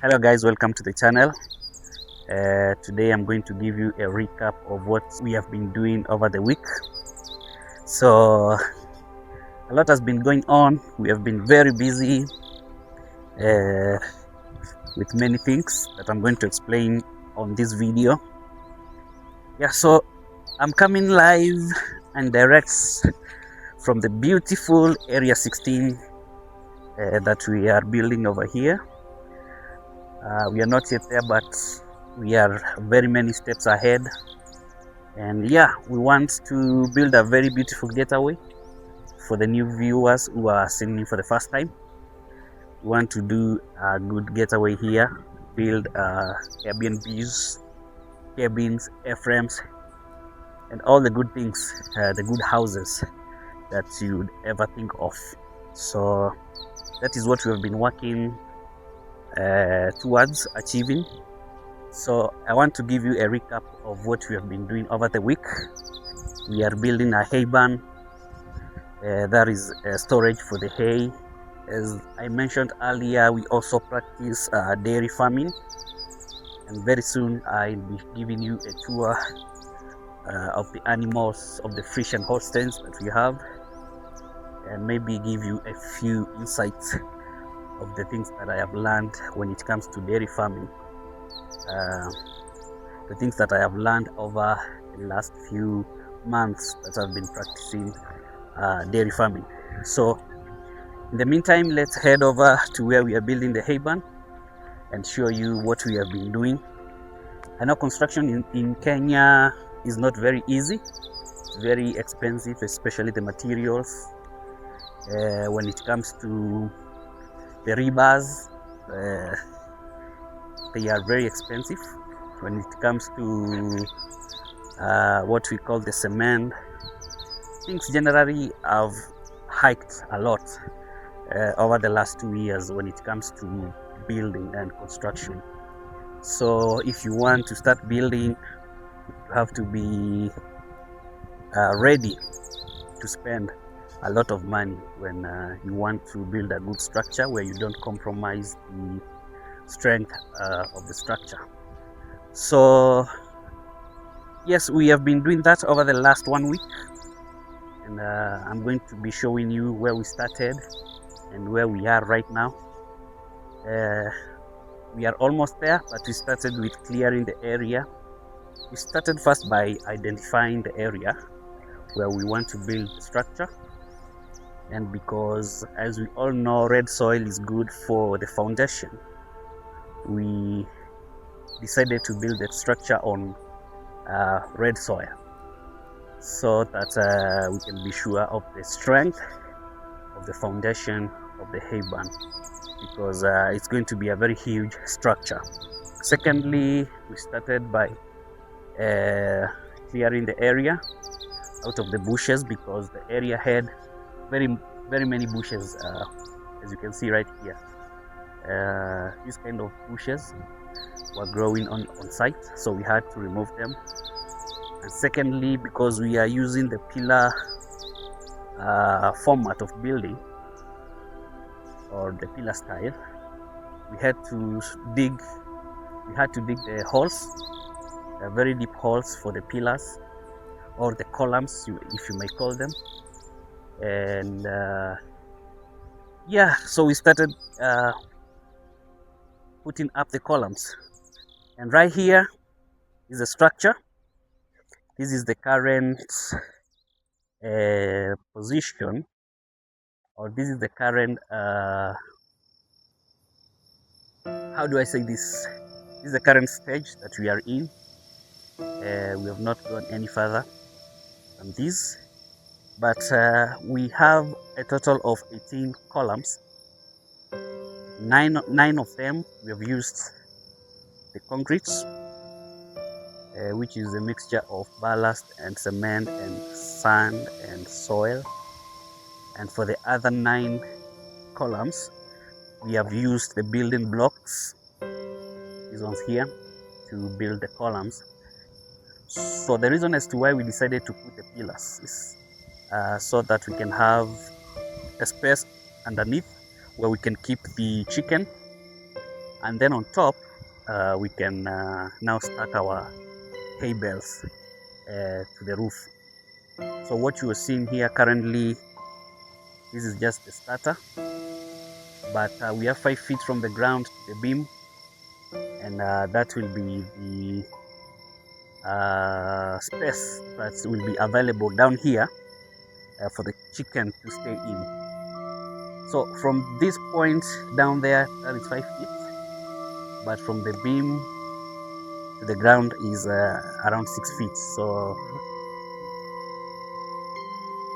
Hello guys, welcome to the channel. Today I'm going to give you a recap of what we have been doing over the week. So a lot has been going on. We have been very busy with many things that I'm going to explain on this video. So I'm coming live and direct from the beautiful area 16 that we are building over here. We are not yet there, but we are very many steps ahead, and we want to build a very beautiful getaway for the new viewers who are seeing me for the first time. We want to do a good getaway here, build Airbnbs, cabins, airframes, and all the good things, the good houses that you'd ever think of. So that is what we have been working towards achieving. So I want to give you a recap of what we have been doing over the week. We are building a hay barn. That is storage for the hay. As I mentioned earlier, we also practice dairy farming, and very soon I'll be giving you a tour of the animals, of the fish and Holsteins that we have, and maybe give you a few insights of the things that I have learned when it comes to dairy farming. The things that I have learned over the last few months that I've been practicing dairy farming. So in the meantime, let's head over to where we are building the hay barn and show you what we have been doing. I know construction in Kenya is not very easy. It's very expensive, especially the materials. When it comes to the rebars, they are very expensive. When it comes to what we call the cement, things generally have hiked a lot over the last 2 years when it comes to building and construction. So if you want to start building, you have to be ready to spend a lot of money when you want to build a good structure where you don't compromise the strength of the structure. So yes, we have been doing that over the last 1 week, and I'm going to be showing you where we started and where we are right now. We are almost there, but we started with clearing the area. We started first by identifying the area where we want to build the structure, and because, as we all know, red soil is good for the foundation, we decided to build the structure on red soil so that we can be sure of the strength of the foundation of the hay barn, because it's going to be a very huge structure. Secondly, we started by clearing the area out of the bushes, because the area had very many bushes, as you can see right here. These kind of bushes were growing on site, so we had to remove them. And secondly, because we are using the pillar format of building, or the pillar style, we had to dig the holes, very deep holes for the pillars, or the columns, if you may call them. And so we started putting up the columns, and right here is the structure. This is the current position, or this is the current how do I say this? This is the current stage that we are in. We have not gone any further than this, but we have a total of 18 columns. Nine of them we have used the concrete, which is a mixture of ballast and cement and sand and soil. And for the other 9 columns, we have used the building blocks, these ones here, to build the columns. So the reason as to why we decided to put the pillars is so that we can have a space underneath where we can keep the chicken and then on top we can now start our hay bales to the roof. So what you are seeing here currently, this is just the starter, but we are 5 feet from the ground to the beam, and that will be the space that will be available down here for the chicken to stay in. So from this point down there, that is 5 feet, but from the beam to the ground is around 6 feet. So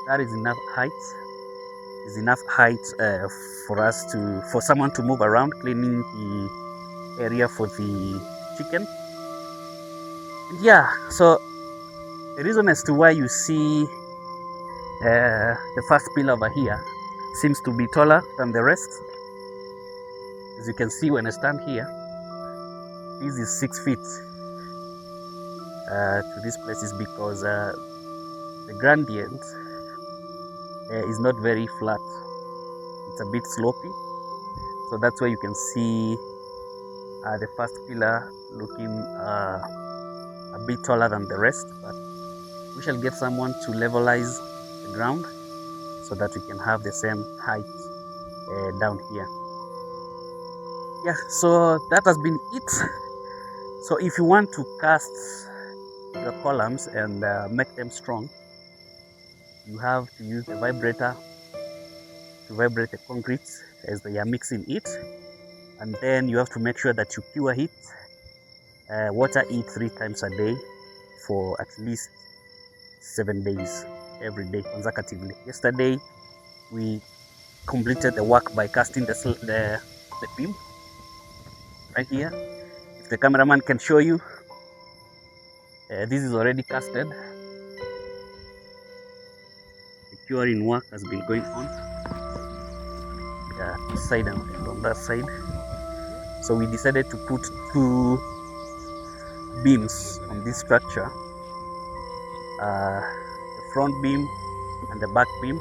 that is enough height. Is enough height for someone to move around, cleaning the area for the chicken. And yeah, so the reason as to why you see the first pillar over here seems to be taller than the rest, as you can see when I stand here, this is 6 feet to this place, is because the gradient is not very flat, it's a bit slopy. So that's why you can see the first pillar looking a bit taller than the rest, but we shall get someone to levelize the ground so that we can have the same height down here. Yeah, so that has been it. So if you want to cast the columns and make them strong, you have to use the vibrator to vibrate the concrete as they are mixing it, and then you have to make sure that you cure it, water it 3 times a day for at least 7 days, every day consecutively. Yesterday we completed the work by casting the beam right here. If the cameraman can show you, this is already casted. The curing work has been going on, this side and on that side. So we decided to put 2 beams on this structure, the front beam and the back beam,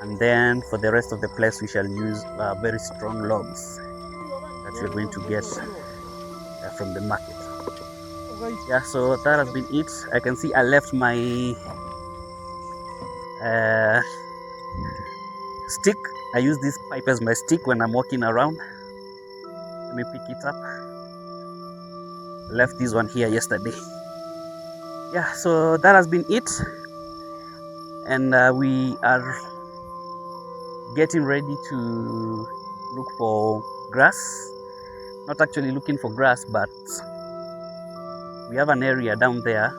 and then for the rest of the place we shall use very strong logs that we're going to get from the market. Yeah, so that has been it. I can see I left my stick. I use this pipe as my stick when I'm walking around. Let me pick it up. I left this one here yesterday. Yeah, so that has been it, and we are getting ready to look for grass. Not actually looking for grass, but we have an area down there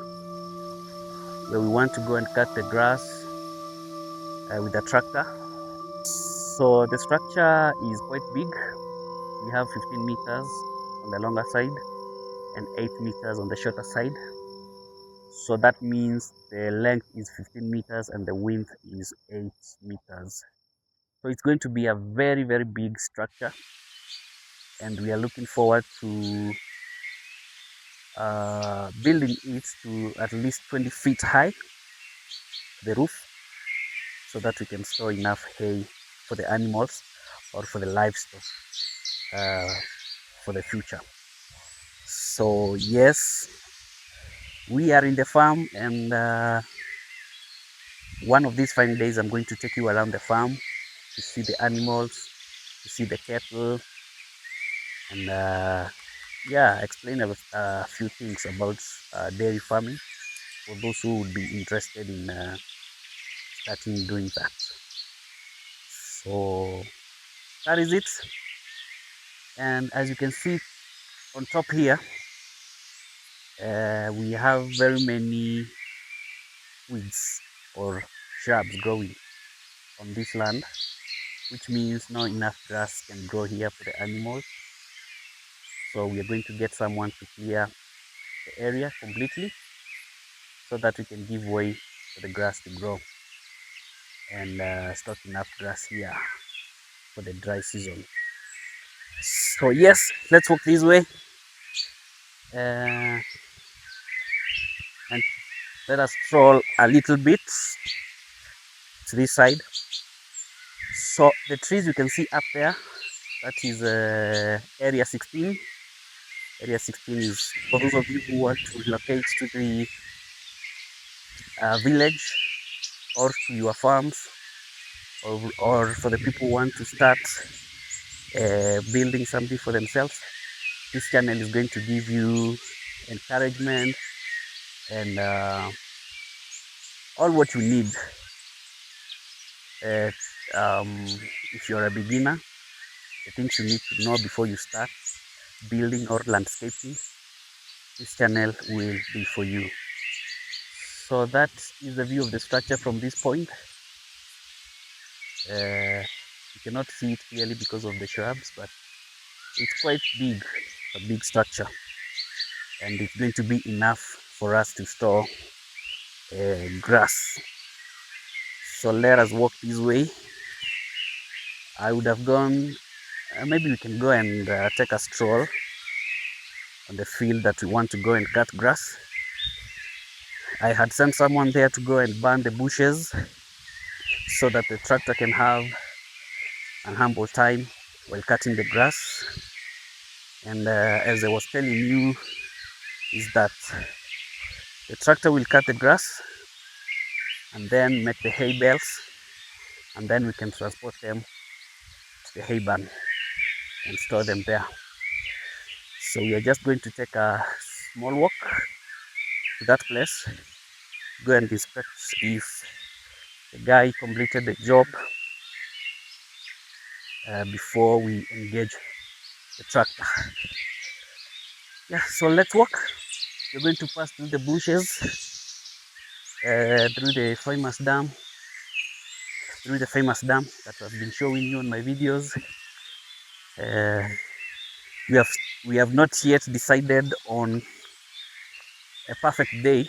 where we want to go and cut the grass with a tractor. So the structure is quite big. We have 15 meters on the longer side and 8 meters on the shorter side. So that means the length is 15 meters and the width is 8 meters. So it's going to be a very, very big structure, and we are looking forward to building it to at least 20 feet high, the roof, so that we can store enough hay for the animals or for the livestock for the future. So yes, we are in the farm, and one of these fine days I'm going to take you around the farm to see the animals, to see the cattle, and yeah, explain a few things about dairy farming for those who would be interested in starting doing that. So that is it, and as you can see on top here, we have very many weeds or shrubs growing on this land, which means not enough grass can grow here for the animals. So we are going to get someone to clear the area completely so that we can give way for the grass to grow and stock enough grass here for the dry season. So yes, let's walk this way and let us stroll a little bit to this side. So the trees you can see up there, That is area 16. Area 16 is for those of you who want to relocate to the village or to your farms, or for the people who want to start building something for themselves. This channel is going to give you encouragement and all what you need. Uh, if you're a beginner, the things you need to know before you start building or landscaping, this channel will be for you. So that is the view of the structure from this point. You cannot see it clearly because of the shrubs, but it's quite big, a big structure, and it's going to be enough for us to store grass. So let us walk this way. I would have gone, maybe we can go and take a stroll on the field that we want to go and cut grass. I had sent someone there to go and burn the bushes so that the tractor can have an humble time while cutting the grass. And as I was telling you, is that the tractor will cut the grass and then make the hay bales, and then we can transport them to the hay barn and store them there. So we are just going to take a small walk to that place, go and inspect if the guy completed the job before we engage the tractor. Yeah, so let's walk. We're going to pass through the bushes, through the famous dam, that I've been showing you on my videos. We have not yet decided on a perfect day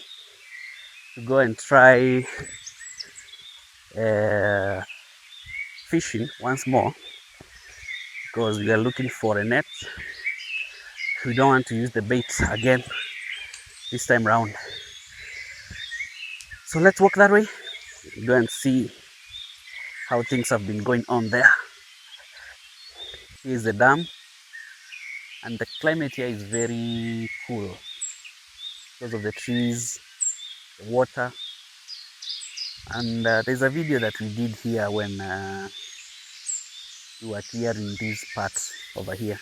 to go and try fishing once more, because we are looking for a net. We don't want to use the bait again this time round. So let's walk that way, go and see how things have been going on there. Here's the dam, and the climate here is very cool because of the trees, the water. And there's a video that we did here when we were clearing these parts over here.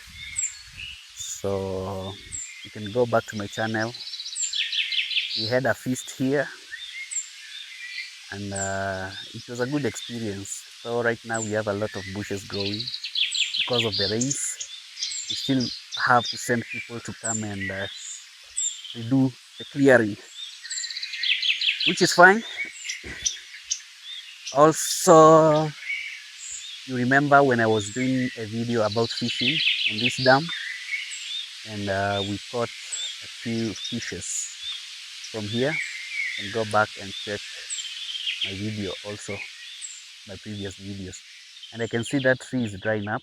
So you can go back to my channel. We had a feast here, and it was a good experience. So right now we have a lot of bushes growing because of the rains. We still have to send people to come and redo the clearing, which is fine. Also, you remember when I was doing a video about fishing on this dam, and we caught a few fishes from here. You can go back and check my video also, my previous videos, and I can see that tree is drying up.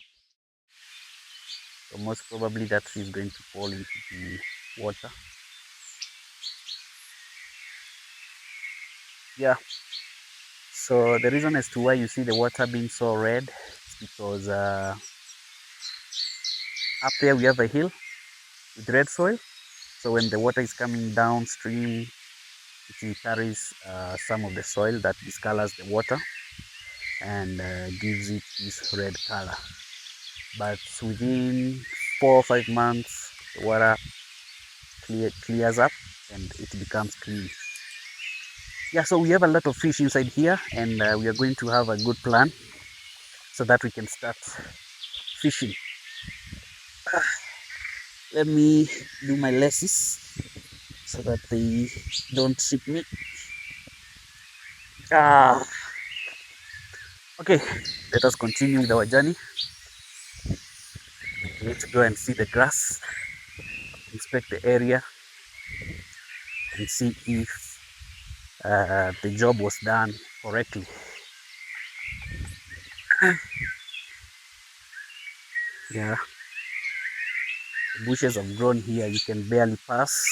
So most probably that tree is going to fall into the water. Yeah, so the reason as to why you see the water being so red is because up there we have a hill with red soil. So when the water is coming downstream, it carries some of the soil that discolors the water and gives it this red color. But within 4 or 5 months, the water clears up and it becomes clean. Yeah, so we have a lot of fish inside here, and we are going to have a good plan so that we can start fishing. Let me do my laces so that they don't trip me. Okay, let us continue with our journey. We need to go and see the grass, inspect the area, and see if the job was done correctly. Yeah, the bushes have grown here, you can barely pass.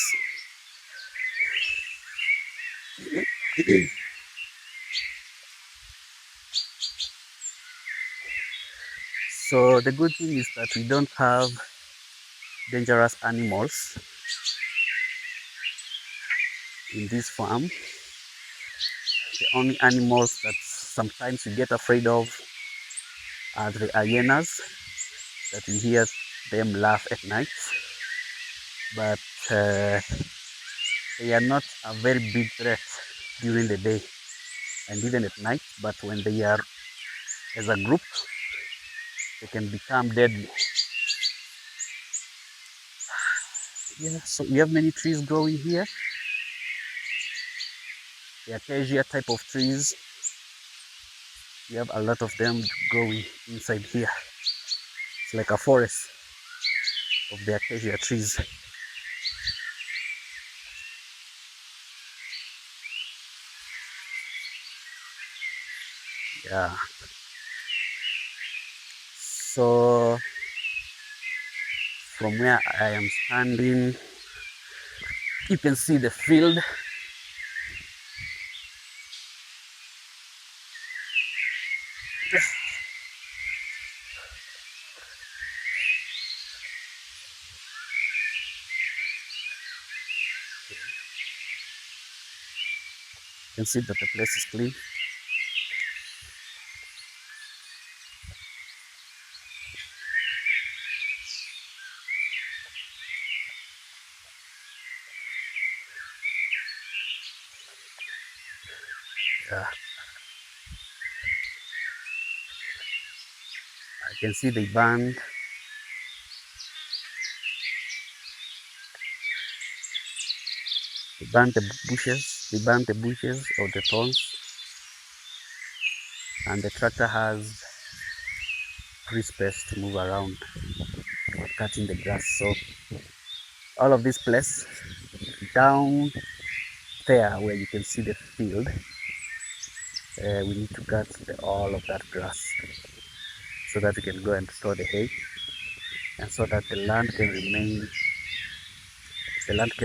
So the good thing is that we don't have dangerous animals in this farm. The only animals that sometimes we get afraid of are the hyenas, that we hear them laugh at night, but they are not a very big threat during the day and even at night, but when they are as a group, they can become deadly. Yeah, so we have many trees growing here. The acacia type of trees, we have a lot of them growing inside here. It's like a forest of the acacia trees. Yeah. So from where I am standing, you can see the field. You can see that the place is clean. Yeah. I can see they burned they burned the bushes or the thorns, and the tractor has free space to move around cutting the grass. So all of this place down there where you can see the field, we need to cut all of that grass so that we can go and store the hay, and so that the land can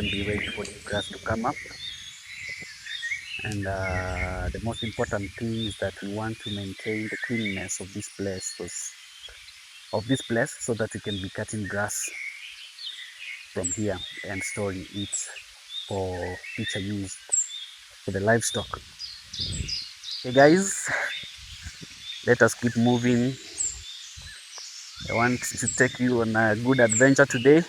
be ready for the grass to come up. And the most important thing is that we want to maintain the cleanliness of this place, so that we can be cutting grass from here and storing it for future use for the livestock. Okay guys, let us keep moving. I want to take you on a good adventure today.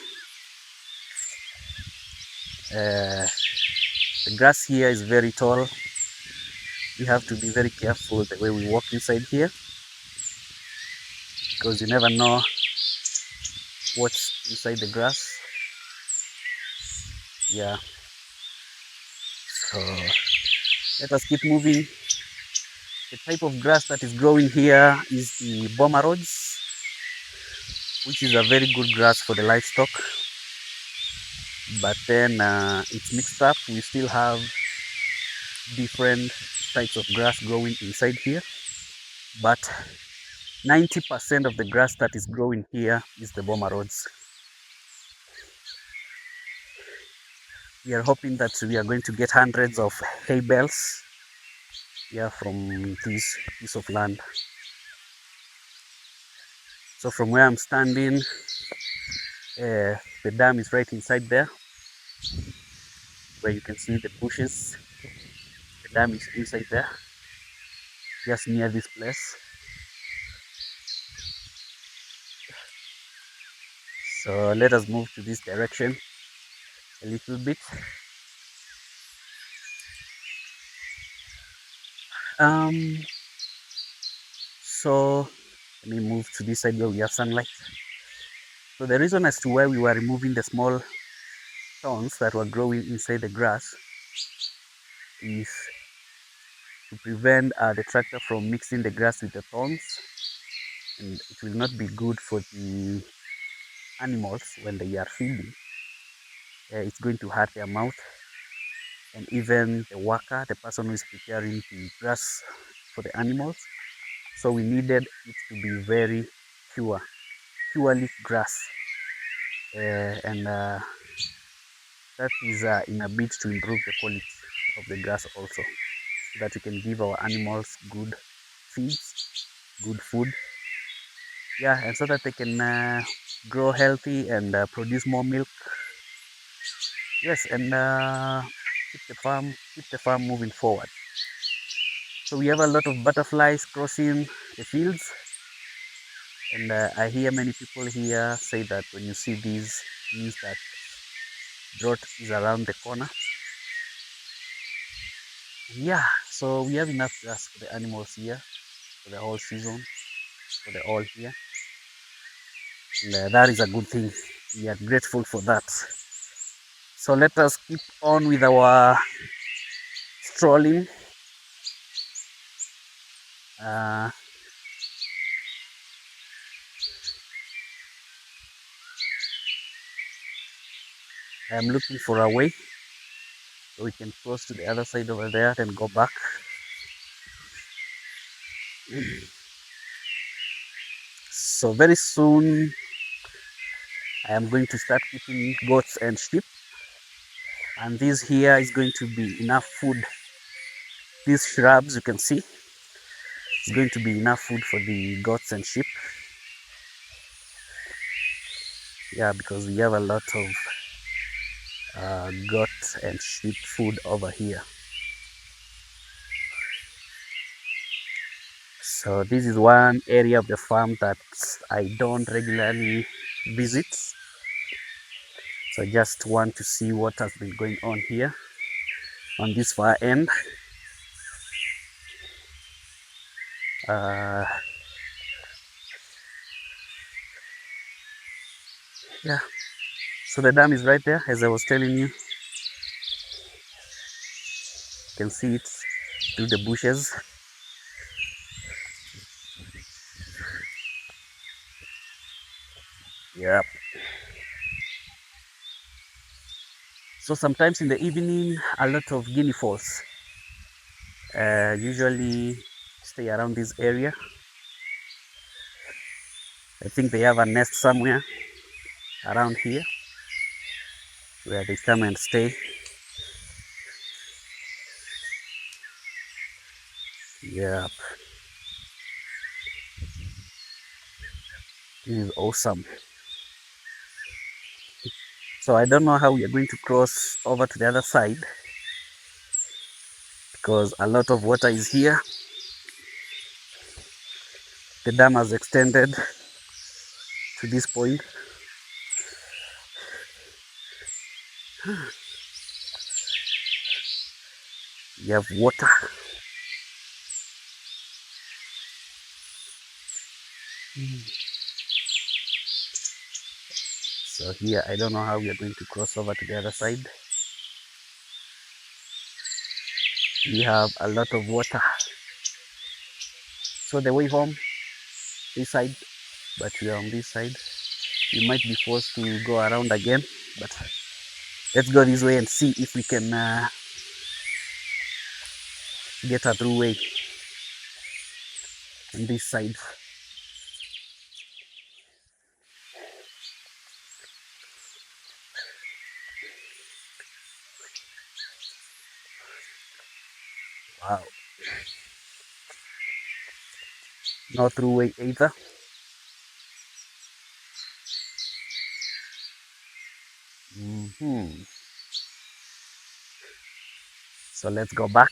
The grass here is very tall. We have to be very careful the way we walk inside here, because you never know what's inside the grass. Yeah, so let us keep moving. The type of grass that is growing here is the bomber rods, which is a very good grass for the livestock, but then it's mixed up. We still have different types of grass growing inside here, but 90% of the grass that is growing here is the bomber rods. We are hoping that we are going to get hundreds of hay bales from this piece of land. So from where I'm standing, the dam is right inside there, where you can see the bushes. The dam is inside there, just near this place. So let us move to this direction a little bit. So let me move to this side where we have sunlight. So the reason as to why we were removing the small thorns that were growing inside the grass is to prevent the tractor from mixing the grass with the thorns, and it will not be good for the animals when they are feeding. It's going to hurt their mouth, and even the worker, the person who is preparing the grass for the animals. So we needed it to be very purely grass, and that is in a bid to improve the quality of the grass also, so that we can give our animals good feeds, good food, Yeah, and so that they can grow healthy and produce more milk. Yes, and keep the farm moving forward. So we have a lot of butterflies crossing the fields, and I hear many people here say that when you see these, means that drought is around the corner. Yeah, so we have enough grass for the animals here for the whole season, for the all here, and that is a good thing. We are grateful for that. So let us keep on with our strolling. Uh, I am looking for a way so we can cross to the other side over there, then go back. So very soon I am going to start keeping goats and sheep, and this here is going to be enough food. These shrubs you can see is going to be enough food for the goats and sheep. Yeah, because we have a lot of goat and sheep food over here. So this is one area of the farm that I don't regularly visit. So I just want to see what has been going on here on this far end. Uh, yeah, so the dam is right there, as I was telling you. You can see it through the bushes. Yeah. So sometimes in the evening, a lot of guinea fowls usually stay around this area. I think they have a nest somewhere around here where they come and stay. Yeah, this is awesome. So I don't know how we are going to cross over to the other side because a lot of water is here. The dam has extended to this point. You have water. So here, I don't know how we are going to cross over to the other side. We have a lot of water. So the way home, this side, but we are on this side. We might be forced to go around again, but let's go this way and see if we can get a through way on this side. Wow, no through way either. So let's go back.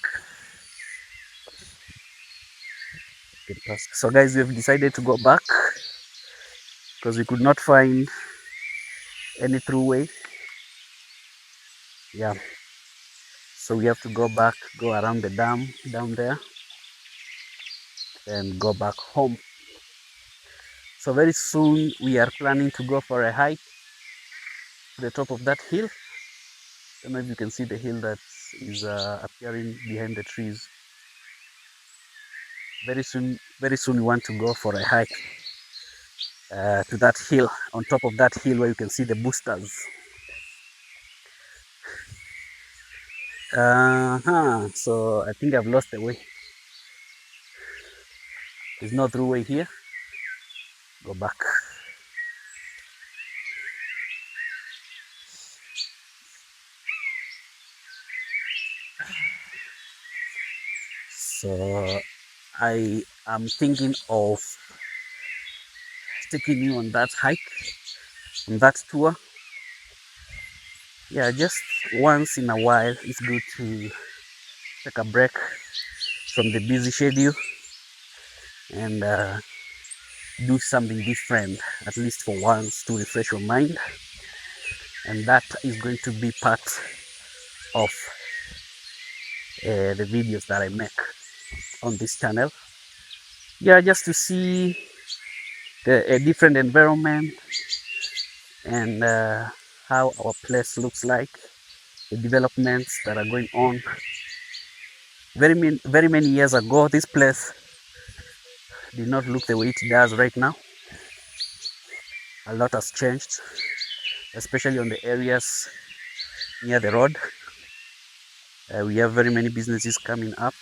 So guys, we've decided to go back because we could not find any through way. Yeah, so we have to go back, go around the dam down there, and go back home. So very soon we are planning to go for a hike to the top of that hill. I don't know if you can see the hill that is appearing behind the trees. Very soon we want to go for a hike to that hill, on top of that hill where you can see the boosters. So I think I've lost the way. There's no through way here. Go back. So I am thinking of taking you on that hike, on that tour. Yeah, just once in a while, it's good to take a break from the busy schedule and do something different, at least for once, to refresh your mind. And that is going to be part of the videos that I make on this channel. Yeah, just to see a different environment and how our place looks like, the developments that are going on. Very many years ago, this place did not look the way it does right now. A lot has changed, especially on the areas near the road. We have very many businesses coming up.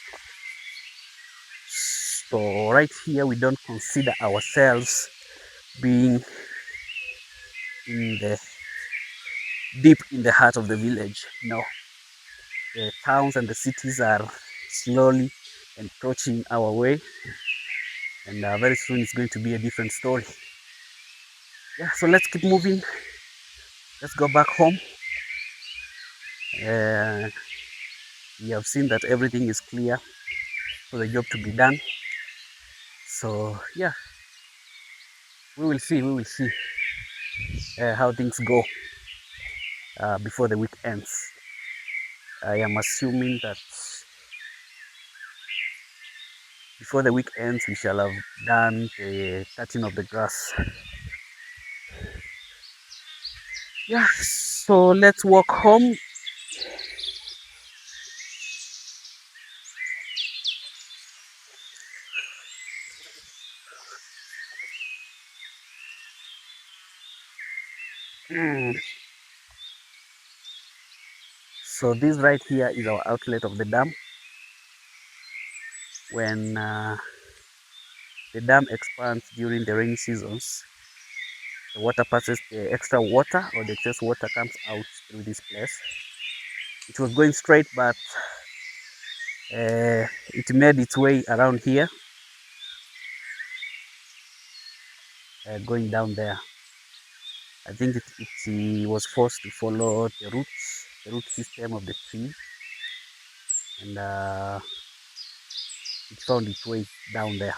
So right here, we don't consider ourselves being in the deep in the heart of the village. No, the towns and the cities are slowly encroaching our way, and very soon it's going to be a different story. Yeah, so let's keep moving. Let's go back home. We have seen that everything is clear for the job to be done. So yeah, we will see how things go before the week ends. I am assuming that before the week ends, we shall have done the cutting of the grass. Yeah, so let's walk home. So this right here is our outlet of the dam. When the dam expands during the rainy seasons, the water passes, the extra water or the excess water comes out through this place. It was going straight, but it made its way around here, going down there. I think it was forced to follow the root system of the tree, and it found its way down there,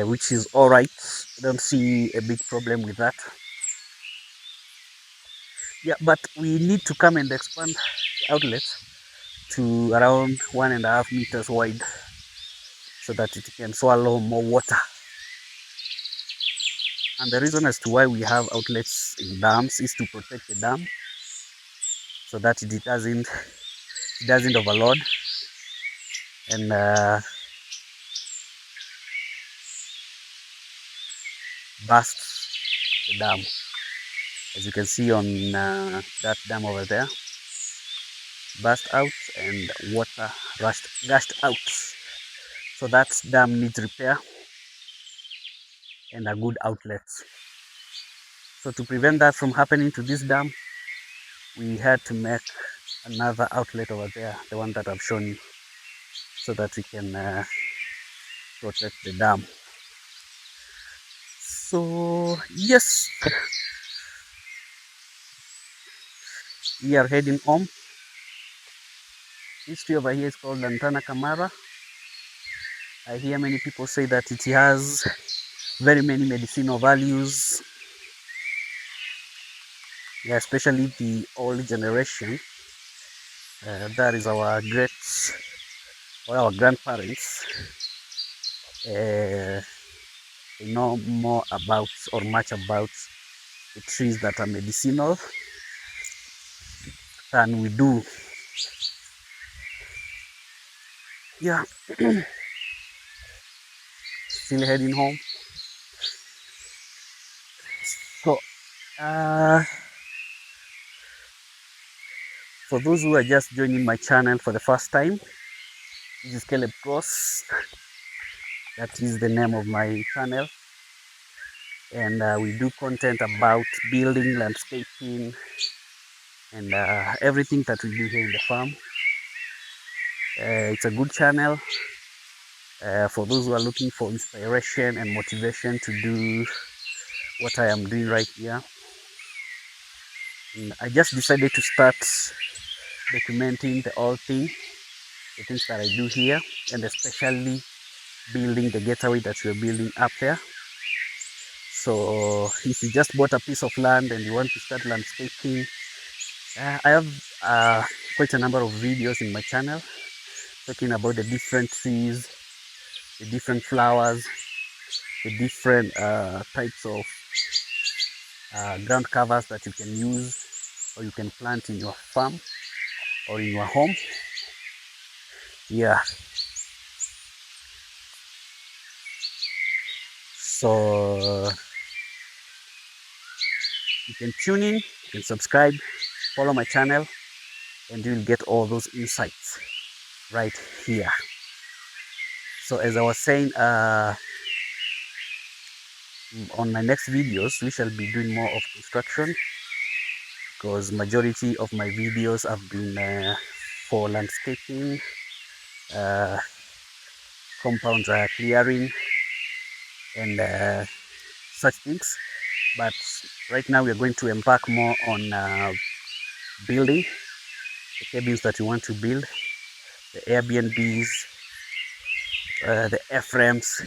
which is all right. I don't see a big problem with that. Yeah, but we need to come and expand the outlet to around 1.5 meters wide so that it can swallow more water. And the reason as to why we have outlets in dams is to protect the dam so that it doesn't overload and burst the dam. As you can see on that dam over there, burst out and water gushed out. So that dam needs repair and a good outlet. So to prevent that from happening to this dam, we had to make another outlet over there, the one that I've shown you, so that we can protect the dam. So yes, we are heading home. This tree over here is called Lantana Camara. I hear many people say that it has very many medicinal values. Yeah, especially the old generation. That is our our grandparents. They know more about or much about the trees that are medicinal than we do. Yeah, still heading home. So, for those who are just joining my channel for the first time, this is Caleb Cross. That is the name of my channel. And we do content about building, landscaping, and everything that we do here in the farm. It's a good channel. for those who are looking for inspiration and motivation to do what I am doing right here. And I just decided to start documenting the whole thing, the things that I do here, and especially building the getaway that we're building up there. So if you just bought a piece of land and you want to start landscaping, I have quite a number of videos in my channel talking about the different trees, the different flowers, the different types of ground covers that you can use or you can plant in your farm or in your home. Yeah. So you can tune in, you can subscribe, follow my channel, and you'll get all those insights right here. So as I was saying, on my next videos, we shall be doing more of construction, because majority of my videos have been for landscaping, compound clearing, and such things. But right now we are going to embark more on building the cabins that you want to build, the Airbnbs, the F-frames,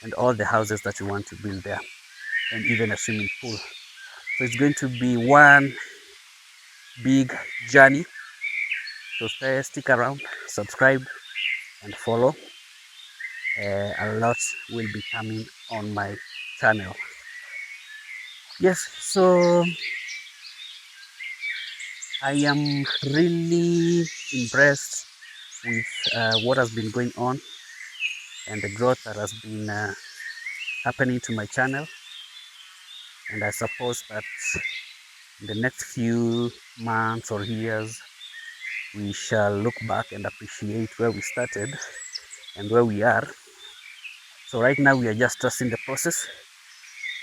and all the houses that you want to build there, and even a swimming pool. So it's going to be one big journey. So stick around, subscribe, and follow. A lot will be coming on my channel. Yes, so I am really impressed with what has been going on and the growth that has been happening to my channel. And I suppose that in the next few months or years, we shall look back and appreciate where we started and where we are. So right now we are just trusting the process,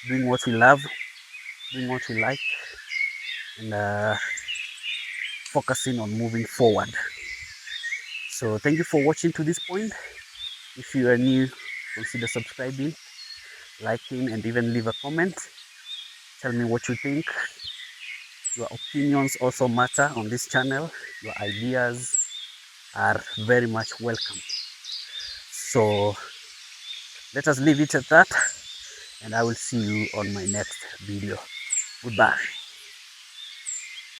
doing what we love, doing what we like, and focusing on moving forward. So thank you for watching to this point. If you are new, consider subscribing, liking, and even leave a comment. Tell me what you think. Your opinions also matter on this channel. Your ideas are very much welcome. So let us leave it at that, and I will see you on my next video. Goodbye.